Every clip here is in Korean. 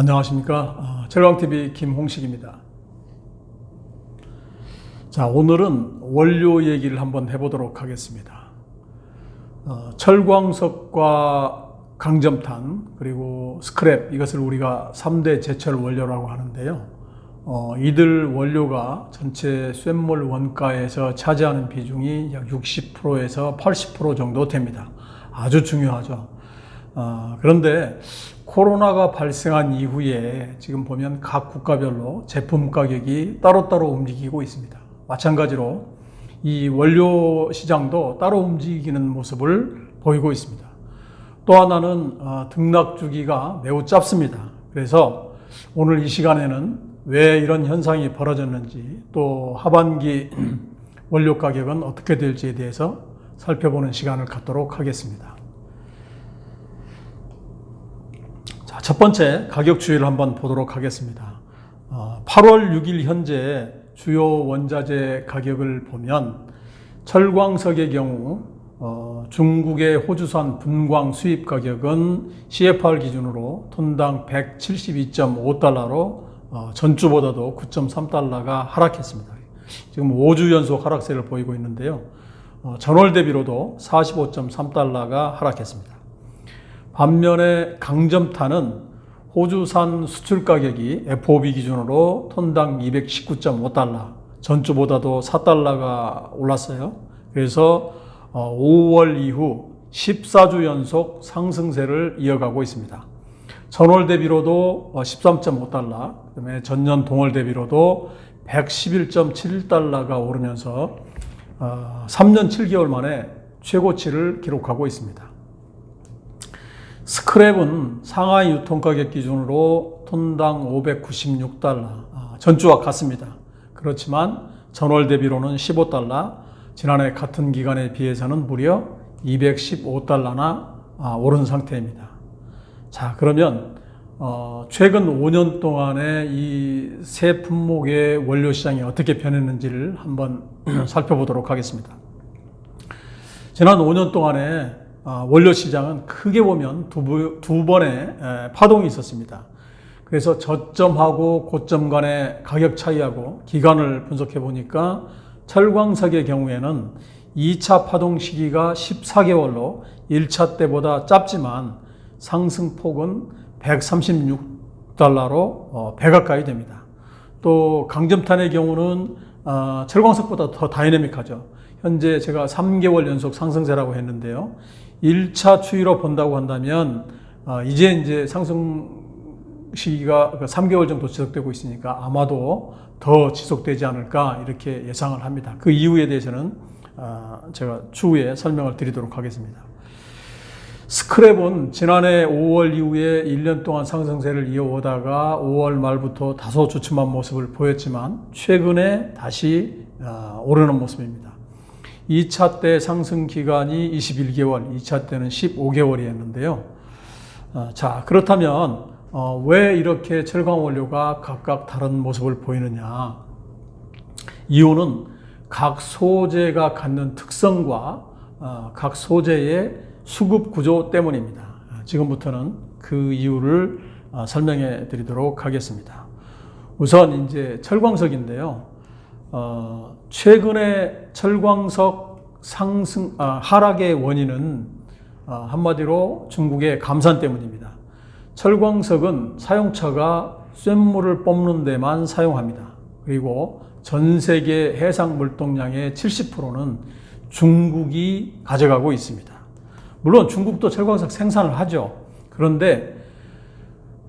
안녕하십니까. 철광TV 김홍식입니다. 자, 오늘은 원료 얘기를 한번 해보도록 하겠습니다. 철광석과 강점탄 그리고 스크랩, 이것을 우리가 3대 제철 원료라고 하는데요. 이들 원료가 전체 쇳물 원가에서 차지하는 비중이 약 60%에서 80% 정도 됩니다. 아주 중요하죠. 그런데 코로나가 발생한 이후에 지금 보면 각 국가별로 제품 가격이 따로따로 움직이고 있습니다. 마찬가지로 이 원료 시장도 따로 움직이는 모습을 보이고 있습니다. 또 하나는 등락 주기가 매우 짧습니다. 그래서 오늘 이 시간에는 왜 이런 현상이 벌어졌는지, 또 하반기 원료 가격은 어떻게 될지에 대해서 살펴보는 시간을 갖도록 하겠습니다. 자, 첫 번째 가격 추이를 한번 보도록 하겠습니다. 8월 6일 현재 주요 원자재 가격을 보면 철광석의 경우 중국의 호주산 분광 수입 가격은 CFR 기준으로 톤당 172.5달러로 전주보다도 9.3달러가 하락했습니다. 지금 5주 연속 하락세를 보이고 있는데요. 전월 대비로도 45.3달러가 하락했습니다. 반면에 강점탄은 호주산 수출 가격이 FOB 기준으로 톤당 219.5달러, 전주보다도 4달러가 올랐어요. 그래서 5월 이후 14주 연속 상승세를 이어가고 있습니다. 전월 대비로도 13.5달러, 그다음에 전년 동월 대비로도 111.7달러가 오르면서 3년 7개월 만에 최고치를 기록하고 있습니다. 스크랩은 상하이 유통가격 기준으로 톤당 596달러, 전주와 같습니다. 그렇지만 전월 대비로는 15달러, 지난해 같은 기간에 비해서는 무려 215달러나 오른 상태입니다. 자, 그러면 최근 5년 동안의 이 세 품목의 원료 시장이 어떻게 변했는지를 한번 살펴보도록 하겠습니다. 지난 5년 동안에 원료 시장은 크게 보면 두 번의 파동이 있었습니다. 그래서 저점하고 고점 간의 가격 차이하고 기간을 분석해 보니까 철광석의 경우에는 2차 파동 시기가 14개월로 1차 때보다 짧지만 상승폭은 136달러로 배 가까이 됩니다. 또 강점탄의 경우는 철광석보다 더 다이내믹하죠. 현재 제가 3개월 연속 상승세라고 했는데요. 1차 추이로 본다고 한다면 이제 상승 시기가 3개월 정도 지속되고 있으니까 아마도 더 지속되지 않을까 이렇게 예상을 합니다. 그 이유에 대해서는 제가 추후에 설명을 드리도록 하겠습니다. 스크랩은 지난해 5월 이후에 1년 동안 상승세를 이어오다가 5월 말부터 다소 주춤한 모습을 보였지만 최근에 다시 오르는 모습입니다. 2차 때 상승 기간이 21개월, 2차 때는 15개월이었는데요. 자, 그렇다면 왜 이렇게 철광 원료가 각각 다른 모습을 보이느냐? 이유는 각 소재가 갖는 특성과 각 소재의 수급 구조 때문입니다. 지금부터는 그 이유를 설명해 드리도록 하겠습니다. 우선 이제 철광석인데요. 최근에 철광석 하락의 원인은 한마디로 중국의 감산 때문입니다. 철광석은 사용처가 쇳물을 뽑는 데만 사용합니다. 그리고 전 세계 해상 물동량의 70%는 중국이 가져가고 있습니다. 물론 중국도 철광석 생산을 하죠. 그런데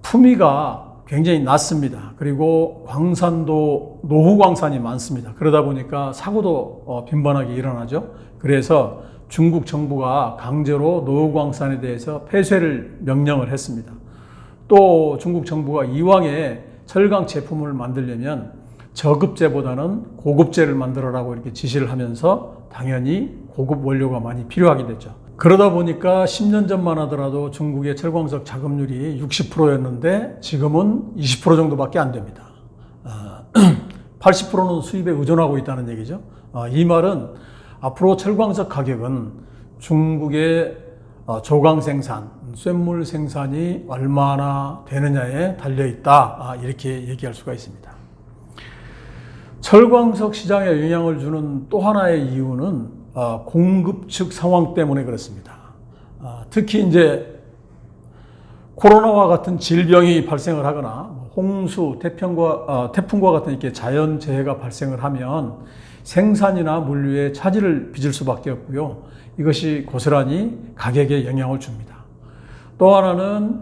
품위가 굉장히 낮습니다. 그리고 광산도 노후 광산이 많습니다. 그러다 보니까 사고도 빈번하게 일어나죠. 그래서 중국 정부가 강제로 노후 광산에 대해서 폐쇄를 명령을 했습니다. 또 중국 정부가 이왕에 철강 제품을 만들려면 저급제보다는 고급제를 만들어라고 이렇게 지시를 하면서 당연히 고급 원료가 많이 필요하게 됐죠. 그러다 보니까 10년 전만 하더라도 중국의 철광석 작업률이 60%였는데 지금은 20% 정도밖에 안 됩니다. 80%는 수입에 의존하고 있다는 얘기죠. 이 말은 앞으로 철광석 가격은 중국의 조강 생산, 쇳물 생산이 얼마나 되느냐에 달려있다, 이렇게 얘기할 수가 있습니다. 철광석 시장에 영향을 주는 또 하나의 이유는 공급 측 상황 때문에 그렇습니다. 특히 이제 코로나와 같은 질병이 발생을 하거나 홍수, 태풍과 같은 이렇게 자연재해가 발생을 하면 생산이나 물류에 차질을 빚을 수밖에 없고요. 이것이 고스란히 가격에 영향을 줍니다. 또 하나는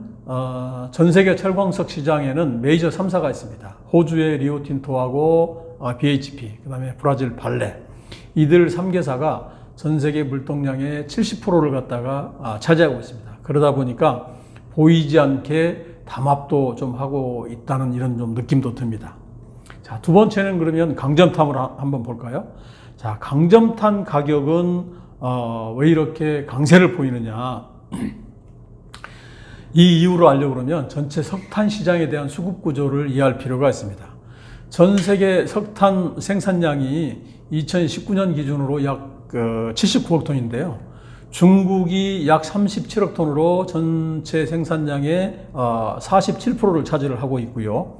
전 세계 철광석 시장에는 메이저 3사가 있습니다. 호주의 리오틴토하고 BHP, 그 다음에 브라질 발레. 이들 3개사가 전 세계 물동량의 70%를 갖다가 차지하고 있습니다. 그러다 보니까 보이지 않게 담합도 좀 하고 있다는 이런 좀 느낌도 듭니다. 자, 두 번째는 그러면 강점탄을 한번 볼까요? 자, 강점탄 가격은 왜 이렇게 강세를 보이느냐? 이 이유를 알려고 그러면 전체 석탄 시장에 대한 수급 구조를 이해할 필요가 있습니다. 전 세계 석탄 생산량이 2019년 기준으로 약 79억 톤인데요. 중국이 약 37억 톤으로 전체 생산량의 47%를 차지를 하고 있고요.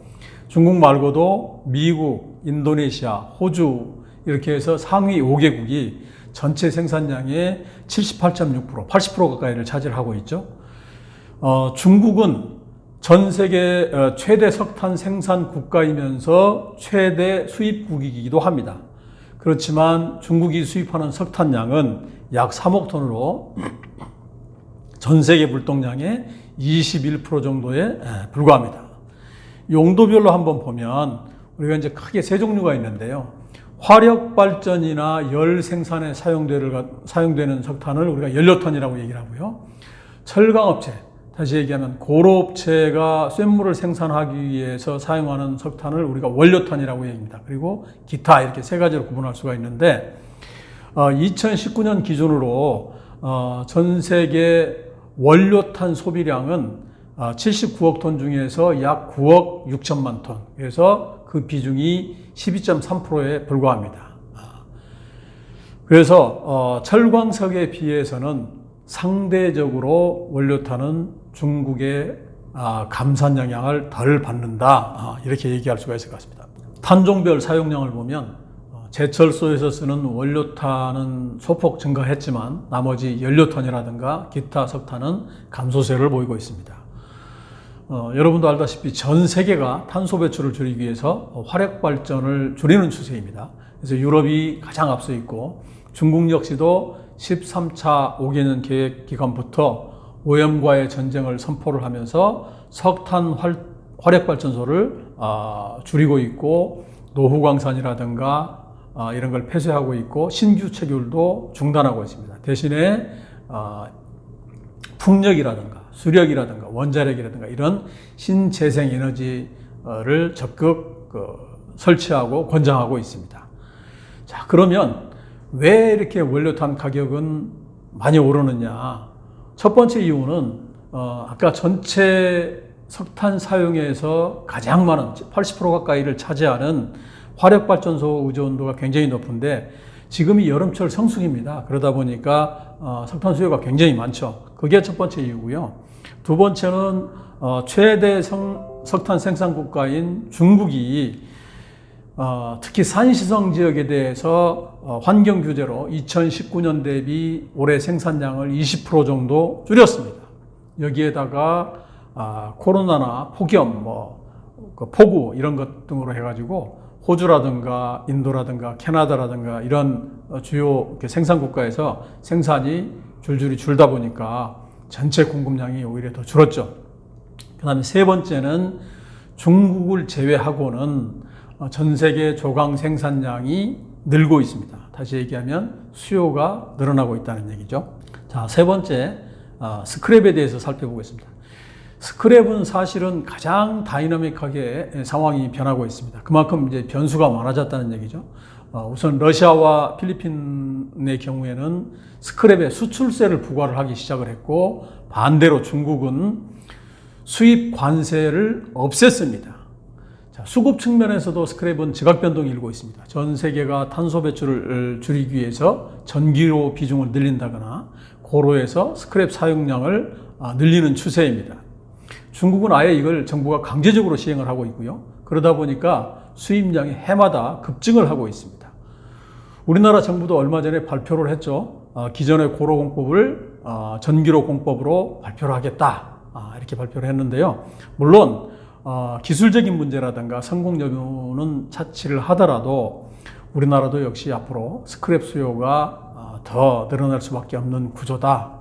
중국 말고도 미국, 인도네시아, 호주 이렇게 해서 상위 5개국이 전체 생산량의 78.6%, 80% 가까이를 차지하고 있죠. 중국은 전 세계 최대 석탄 생산 국가이면서 최대 수입국이기도 합니다. 그렇지만 중국이 수입하는 석탄량은 약 3억 톤으로 전 세계 물동량의 21% 정도에 불과합니다. 용도별로 한번 보면 우리가 이제 크게 세 종류가 있는데요. 화력 발전이나 열 생산에 사용되는 석탄을 우리가 연료탄이라고 얘기를 하고요. 철강업체, 다시 얘기하면 고로업체가 쇳물을 생산하기 위해서 사용하는 석탄을 우리가 원료탄이라고 얘기합니다. 그리고 기타 이렇게 세 가지로 구분할 수가 있는데 2019년 기준으로 전 세계 원료탄 소비량은 79억 톤 중에서 약 9억 6천만 톤. 그래서 그 비중이 12.3%에 불과합니다. 그래서 철광석에 비해서는 상대적으로 원료탄은 중국의 감산 영향을 덜 받는다. 이렇게 얘기할 수가 있을 것 같습니다. 탄종별 사용량을 보면 제철소에서 쓰는 원료탄은 소폭 증가했지만 나머지 연료탄이라든가 기타 석탄은 감소세를 보이고 있습니다. 여러분도 알다시피 전 세계가 탄소 배출을 줄이기 위해서 화력 발전을 줄이는 추세입니다. 그래서 유럽이 가장 앞서 있고 중국 역시도 13차 5개년 계획 기간부터 오염과의 전쟁을 선포를 하면서 석탄 화력 발전소를 줄이고 있고 노후 광산이라든가 이런 걸 폐쇄하고 있고 신규 채굴도 중단하고 있습니다. 대신에 풍력이라든가 수력이라든가 원자력이라든가 이런 신재생 에너지를 적극 설치하고 권장하고 있습니다. 자, 그러면 왜 이렇게 원료탄 가격은 많이 오르느냐? 첫 번째 이유는 아까 전체 석탄 사용에서 가장 많은 80% 가까이를 차지하는 화력발전소 의존도가 굉장히 높은데 지금이 여름철 성수기입니다. 그러다 보니까 석탄 수요가 굉장히 많죠. 그게 첫 번째 이유고요. 두 번째는 최대 석탄 생산 국가인 중국이 특히 산시성 지역에 대해서 환경 규제로 2019년 대비 올해 생산량을 20% 정도 줄였습니다. 여기에다가 코로나나 폭염, 폭우 이런 것 등으로 해가지고 호주라든가 인도라든가 캐나다라든가 이런 주요 생산 국가에서 생산이 줄줄이 줄다 보니까 전체 공급량이 오히려 더 줄었죠. 그 다음에 세 번째는 중국을 제외하고는 전 세계 조강 생산량이 늘고 있습니다. 다시 얘기하면 수요가 늘어나고 있다는 얘기죠. 자, 세 번째, 스크랩에 대해서 살펴보겠습니다. 스크랩은 사실은 가장 다이나믹하게 상황이 변하고 있습니다. 그만큼 이제 변수가 많아졌다는 얘기죠. 우선 러시아와 필리핀의 경우에는 스크랩에 수출세를 부과를 하기 시작을 했고 반대로 중국은 수입 관세를 없앴습니다. 자, 수급 측면에서도 스크랩은 지각 변동이 일고 있습니다. 전 세계가 탄소 배출을 줄이기 위해서 전기료 비중을 늘린다거나 고로에서 스크랩 사용량을 늘리는 추세입니다. 중국은 아예 이걸 정부가 강제적으로 시행을 하고 있고요. 그러다 보니까 수입량이 해마다 급증을 하고 있습니다. 우리나라 정부도 얼마 전에 발표를 했죠. 기존의 고로공법을 전기로 공법으로 발표를 하겠다. 이렇게 발표를 했는데요. 물론 기술적인 문제라든가 성공 여부는 차치를 하더라도 우리나라도 역시 앞으로 스크랩 수요가 더 늘어날 수밖에 없는 구조다.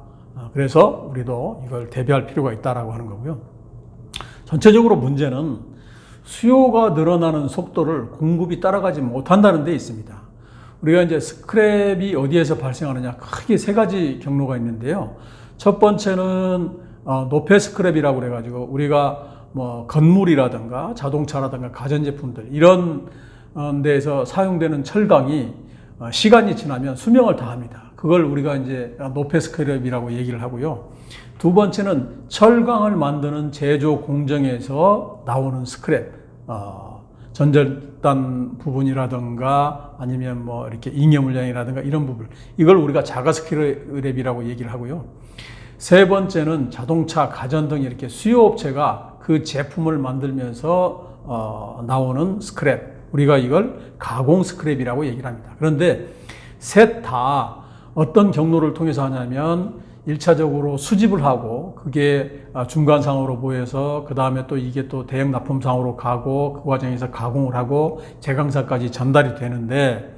그래서 우리도 이걸 대비할 필요가 있다라고 하는 거고요. 전체적으로 문제는 수요가 늘어나는 속도를 공급이 따라가지 못한다는 데 있습니다. 우리가 이제 스크랩이 어디에서 발생하느냐, 크게 세 가지 경로가 있는데요. 첫 번째는 노폐 스크랩이라고 그래가지고 우리가 뭐 건물이라든가 자동차라든가 가전제품들 이런 데에서 사용되는 철강이 시간이 지나면 수명을 다합니다. 그걸 우리가 이제 노폐 스크랩이라고 얘기를 하고요. 두 번째는 철강을 만드는 제조 공정에서 나오는 스크랩, 전절단 부분이라든가 아니면 뭐 이렇게 잉여 물량이라든가 이런 부분, 이걸 우리가 자가 스크랩이라고 얘기를 하고요. 세 번째는 자동차, 가전 등 이렇게 수요업체가 그 제품을 만들면서 나오는 스크랩, 우리가 이걸 가공 스크랩이라고 얘기를 합니다. 그런데 셋 다 어떤 경로를 통해서 하냐면 1차적으로 수집을 하고 그게 중간상으로 보여서 그 다음에 또 이게 또 대형 납품상으로 가고 그 과정에서 가공을 하고 제강사까지 전달이 되는데,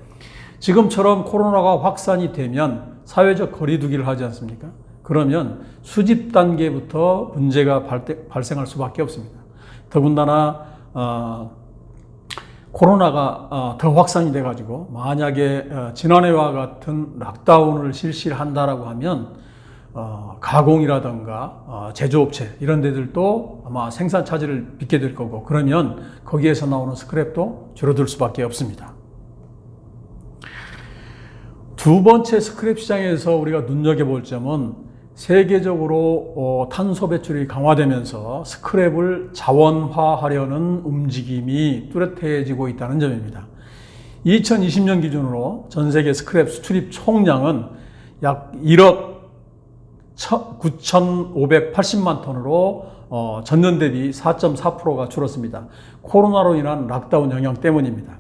지금처럼 코로나가 확산이 되면 사회적 거리두기를 하지 않습니까? 그러면 수집 단계부터 문제가 발생할 수밖에 없습니다. 더군다나 코로나가 더 확산이 돼가지고 만약에 지난해와 같은 락다운을 실시를 한다라고 하면 가공이라든가 제조업체 이런 데들도 아마 생산 차질을 빚게 될 거고, 그러면 거기에서 나오는 스크랩도 줄어들 수밖에 없습니다. 두 번째 스크랩 시장에서 우리가 눈여겨볼 점은 세계적으로 탄소 배출이 강화되면서 스크랩을 자원화하려는 움직임이 뚜렷해지고 있다는 점입니다. 2020년 기준으로 전 세계 스크랩 수출입 총량은 약 1억 9,580만 톤으로 전년 대비 4.4%가 줄었습니다. 코로나로 인한 락다운 영향 때문입니다.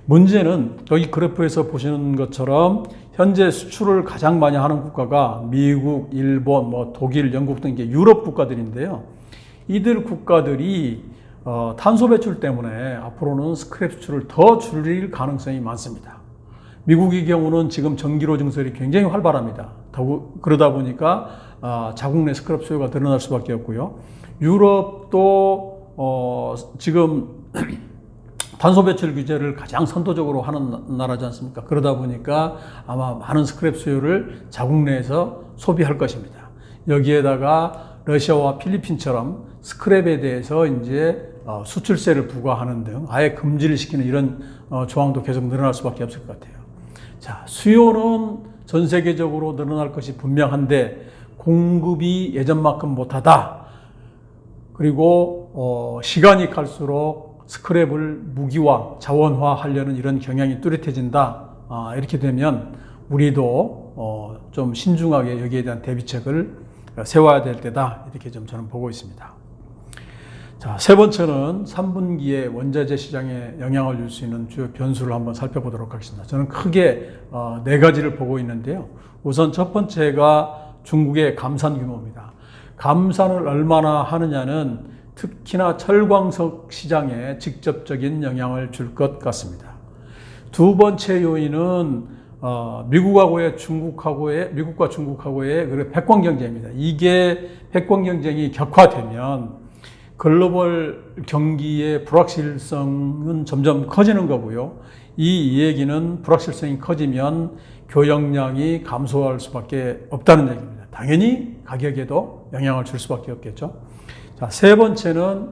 문제는 여기 그래프에서 보시는 것처럼 현재 수출을 가장 많이 하는 국가가 미국, 일본, 독일, 영국 등 이게 유럽 국가들인데요. 이들 국가들이 탄소 배출 때문에 앞으로는 스크랩 수출을 더 줄일 가능성이 많습니다. 미국의 경우는 지금 전기로 증설이 굉장히 활발합니다. 그러다 보니까 자국 내 스크랩 수요가 늘어날 수밖에 없고요. 유럽도 지금 탄소 배출 규제를 가장 선도적으로 하는 나라지 않습니까? 그러다 보니까 아마 많은 스크랩 수요를 자국 내에서 소비할 것입니다. 여기에다가 러시아와 필리핀처럼 스크랩에 대해서 이제 수출세를 부과하는 등 아예 금지를 시키는 이런 조항도 계속 늘어날 수밖에 없을 것 같아요. 자, 수요는 전 세계적으로 늘어날 것이 분명한데 공급이 예전만큼 못하다. 그리고 시간이 갈수록 스크랩을 무기화, 자원화하려는 이런 경향이 뚜렷해진다. 이렇게 되면 우리도 좀 신중하게 여기에 대한 대비책을 세워야 될 때다. 이렇게 좀 저는 보고 있습니다. 자, 세 번째는 3분기에 원자재 시장에 영향을 줄 수 있는 주요 변수를 한번 살펴보도록 하겠습니다. 저는 크게 네 가지를 보고 있는데요. 우선 첫 번째가 중국의 감산 규모입니다. 감산을 얼마나 하느냐는 특히나 철광석 시장에 직접적인 영향을 줄 것 같습니다. 두 번째 요인은 미국과 중국하고의 패권 경쟁입니다. 이게 패권 경쟁이 격화되면 글로벌 경기의 불확실성은 점점 커지는 거고요. 이 얘기는 불확실성이 커지면 교역량이 감소할 수밖에 없다는 얘기입니다. 당연히 가격에도 영향을 줄 수밖에 없겠죠. 자, 세 번째는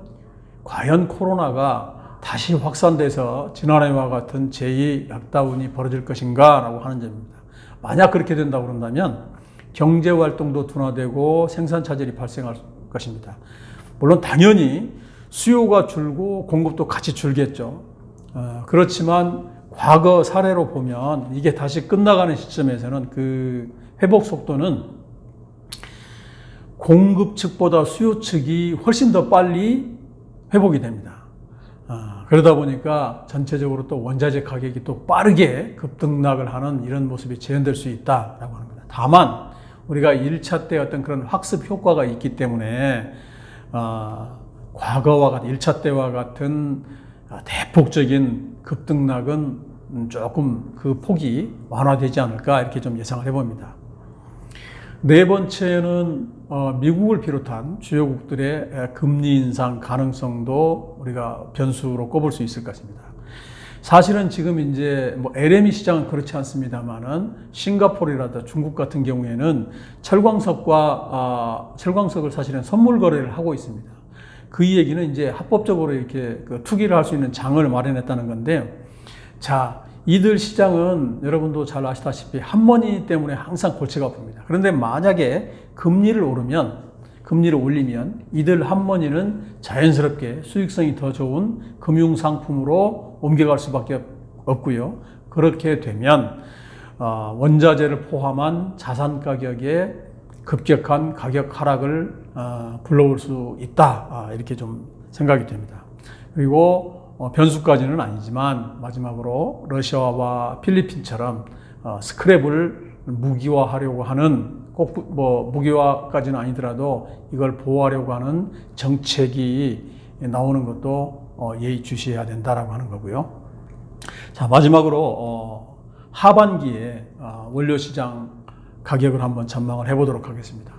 과연 코로나가 다시 확산돼서 지난해와 같은 제2 락다운이 벌어질 것인가 라고 하는 점입니다. 만약 그렇게 된다고 그런다면 경제활동도 둔화되고 생산 차질이 발생할 것입니다. 물론 당연히 수요가 줄고 공급도 같이 줄겠죠. 그렇지만 과거 사례로 보면 이게 다시 끝나가는 시점에서는 그 회복 속도는 공급 측보다 수요 측이 훨씬 더 빨리 회복이 됩니다. 그러다 보니까 전체적으로 또 원자재 가격이 또 빠르게 급등락을 하는 이런 모습이 재현될 수 있다라고 하는 겁니다. 다만 우리가 1차 때 어떤 그런 학습 효과가 있기 때문에 과거와 같은 1차 때와 같은 대폭적인 급등락은 조금 그 폭이 완화되지 않을까 이렇게 좀 예상을 해봅니다. 네 번째는 미국을 비롯한 주요국들의 금리 인상 가능성도 우리가 변수로 꼽을 수 있을 것입니다. 사실은 지금 이제 LME 시장은 그렇지 않습니다만은 싱가포르라든가 중국 같은 경우에는 철광석을 사실은 선물 거래를 하고 있습니다. 그 얘기는 이제 합법적으로 이렇게 투기를 할 수 있는 장을 마련했다는 건데요. 자, 이들 시장은 여러분도 잘 아시다시피 한머니 때문에 항상 골치가 아픕니다. 그런데 만약에 금리를 올리면 이들 한머니는 자연스럽게 수익성이 더 좋은 금융상품으로 옮겨갈 수밖에 없고요. 그렇게 되면 원자재를 포함한 자산 가격의 급격한 가격 하락을 불러올 수 있다. 이렇게 좀 생각이 됩니다. 그리고 변수까지는 아니지만 마지막으로 러시아와 필리핀처럼 스크랩을 무기화하려고 하는 꼭 무기화까지는 아니더라도 이걸 보호하려고 하는 정책이 나오는 것도 예의주시해야 된다라고 하는 거고요. 자, 마지막으로 하반기에 원료시장 가격을 한번 전망을 해보도록 하겠습니다.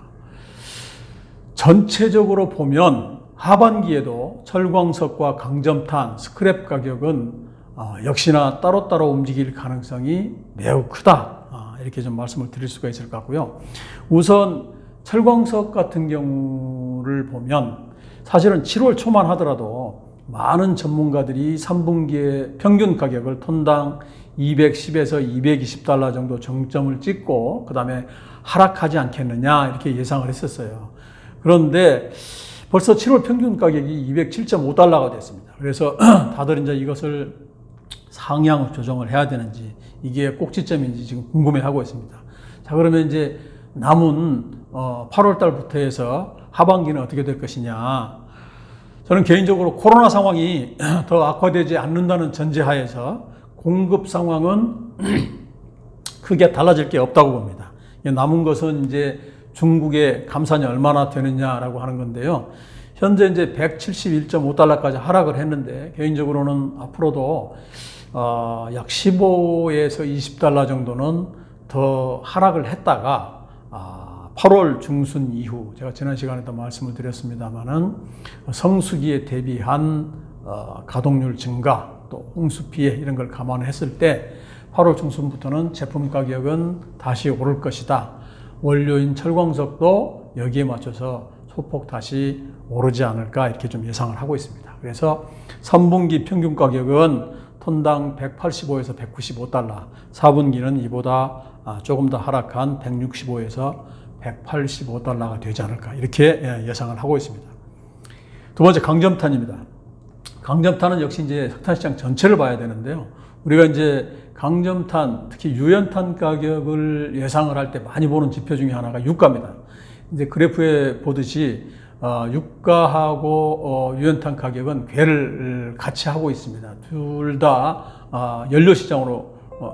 전체적으로 보면 하반기에도 철광석과 강점탄, 스크랩 가격은 역시나 따로따로 움직일 가능성이 매우 크다. 이렇게 좀 말씀을 드릴 수가 있을 것 같고요. 우선 철광석 같은 경우를 보면 사실은 7월 초만 하더라도 많은 전문가들이 3분기의 평균 가격을 톤당 210에서 220달러 정도 정점을 찍고 그 다음에 하락하지 않겠느냐 이렇게 예상을 했었어요. 그런데 벌써 7월 평균 가격이 207.5달러가 됐습니다. 그래서 다들 이제 이것을 상향 조정을 해야 되는지 이게 꼭지점인지 지금 궁금해하고 있습니다. 자, 그러면 이제 남은 8월 달부터 해서 하반기는 어떻게 될 것이냐. 저는 개인적으로 코로나 상황이 더 악화되지 않는다는 전제하에서 공급 상황은 크게 달라질 게 없다고 봅니다. 남은 것은 이제 중국의 감산이 얼마나 되느냐라고 하는 건데요. 현재 이제 171.5달러까지 하락을 했는데 개인적으로는 앞으로도 약 15에서 20달러 정도는 더 하락을 했다가 8월 중순 이후 제가 지난 시간에도 말씀을 드렸습니다마는 성수기에 대비한 가동률 증가 또 홍수 피해 이런 걸 감안했을 때 8월 중순부터는 제품 가격은 다시 오를 것이다. 원료인 철광석도 여기에 맞춰서 소폭 다시 오르지 않을까 이렇게 좀 예상을 하고 있습니다. 그래서 3분기 평균 가격은 톤당 185에서 195달러, 4분기는 이보다 조금 더 하락한 165에서 185달러가 되지 않을까 이렇게 예상을 하고 있습니다. 두 번째 강점탄입니다. 강점탄은 역시 이제 석탄시장 전체를 봐야 되는데요. 우리가 이제 강점탄, 특히 유연탄 가격을 예상을 할 때 많이 보는 지표 중에 하나가 유가입니다. 이제 그래프에 보듯이 유가하고 유연탄 가격은 궤를 같이 하고 있습니다. 둘 다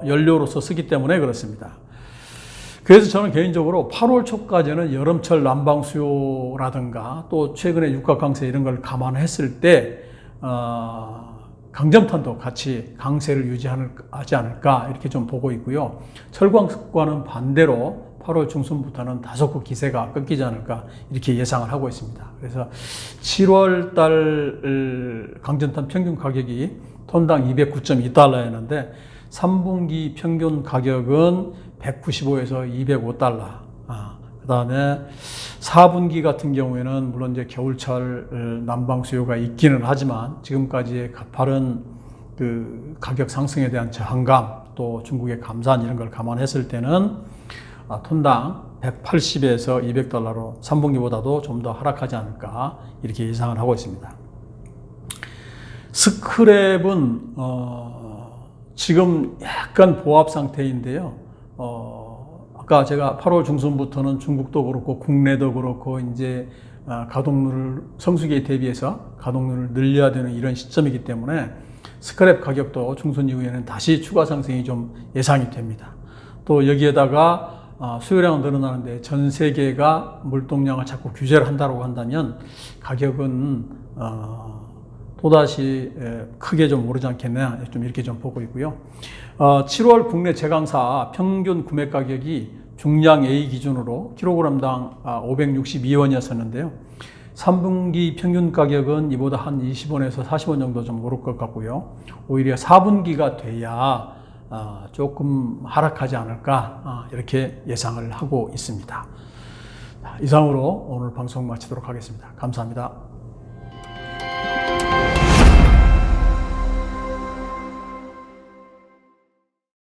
연료로서 쓰기 때문에 그렇습니다. 그래서 저는 개인적으로 8월 초까지는 여름철 난방 수요라든가 또 최근에 유가 강세 이런 걸 감안했을 때 강점탄도 같이 강세를 유지하지 않을까 이렇게 좀 보고 있고요. 철광석과는 반대로 8월 중순부터는 다소 기세가 꺾이지 않을까 이렇게 예상을 하고 있습니다. 그래서 7월 달 강점탄 평균 가격이 톤당 209.2달러였는데 3분기 평균 가격은 195에서 205달러. 그 다음에 4분기 같은 경우에는 물론 이제 겨울철 난방 수요가 있기는 하지만 지금까지의 가파른 그 가격 상승에 대한 저항감 또 중국의 감산 이런 걸 감안했을 때는 톤당 180에서 200달러로 3분기보다도 좀 더 하락하지 않을까 이렇게 예상을 하고 있습니다. 스크랩은 지금 약간 보합 상태인데요. 아까 제가 8월 중순부터는 중국도 그렇고 국내도 그렇고 이제 가동률을 성수기에 대비해서 가동률을 늘려야 되는 이런 시점이기 때문에 스크랩 가격도 중순 이후에는 다시 추가 상승이 좀 예상이 됩니다. 또 여기에다가 수요량은 늘어나는데 전 세계가 물동량을 자꾸 규제를 한다고 한다면 가격은 또다시 크게 좀 오르지 않겠냐, 좀 이렇게 좀 보고 있고요. 7월 국내 제강사 평균 구매 가격이 중량 A 기준으로 킬로그램당 562원이었었는데요. 3분기 평균 가격은 이보다 한 20원에서 40원 정도 좀 오를 것 같고요. 오히려 4분기가 돼야 조금 하락하지 않을까, 이렇게 예상을 하고 있습니다. 이상으로 오늘 방송 마치도록 하겠습니다. 감사합니다.